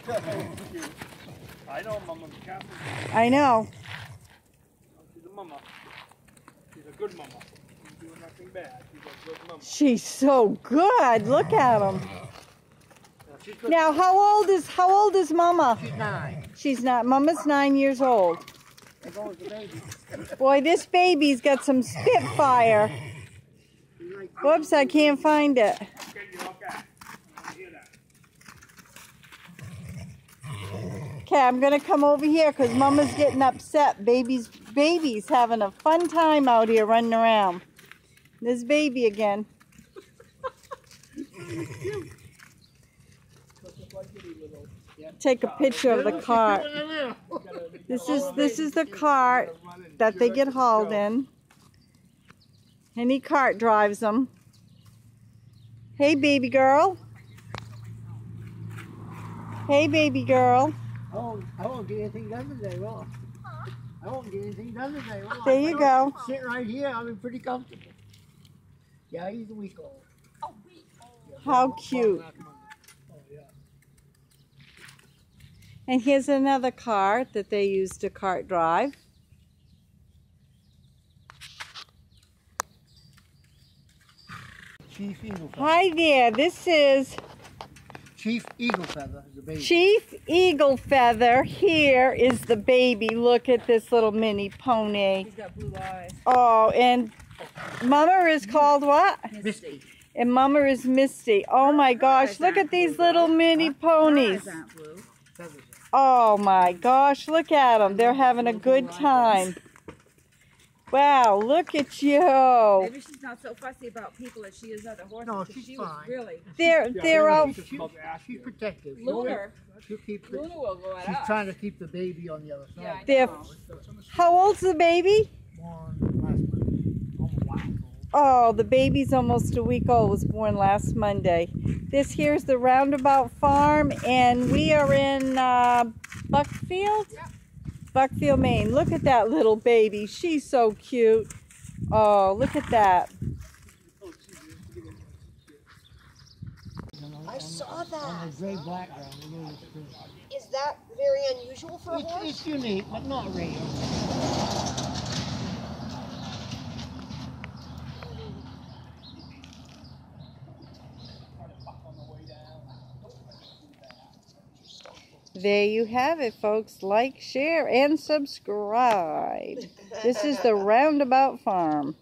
I know Mama. I know. She's a mama. She's a good mama. She's doing nothing bad. She's a good mama. She's so good. Look at him. Now, how old is Mama? She's 9. She's not. Mama's 9 years old. There goes the baby. Boy, this baby's got some spitfire. Whoops, I can't find it. Okay, I'm gonna come over here because Mama's getting upset. Baby's having a fun time out here running around. This baby again. Take a picture of the cart. This is the cart that they get hauled in. Any cart drives them. Hey, baby girl. Hey, baby girl. I won't get anything done today, will I? I won't get anything done today, will I? There you go. Sitting right here, I'll be pretty comfortable. Yeah, he's a week old. A week old. How cute. And here's another cart that they use to cart drive. Chief Eagle Feather. Hi there, this is Chief Eagle Feather is the baby. Chief Eagle Feather. Here is the baby. Look at this little mini pony. He's got blue eyes. Oh, and Mama is called what? Misty. And Mama is Misty. Oh my gosh, look at these little mini ponies. Eyes aren't blue. Feathers. Oh my gosh, look at them. They're having a good time. Wow, look at you. Maybe she's not so fussy about people as she is other horses. No, 'cause she's she was fine. really. They're out. She's protective. Lunar. She'll keep the, Luna will go at she's us. trying to keep the baby on the other side. Yeah, I They're, know. how old's the baby? Born last month. Almost last month. Oh, the baby's almost a week old. Was born last Monday. This here's the Roundabout Farm, and we are in Buckfield? Yep. Buckfield, Maine. Look at that little baby. She's so cute. Oh, look at that. I saw On that. the gray background. It really looks good. Is that very unusual for a horse? It's unique, but not rare. There you have it, folks. Like, share, and subscribe. This is the Roundabout Farm.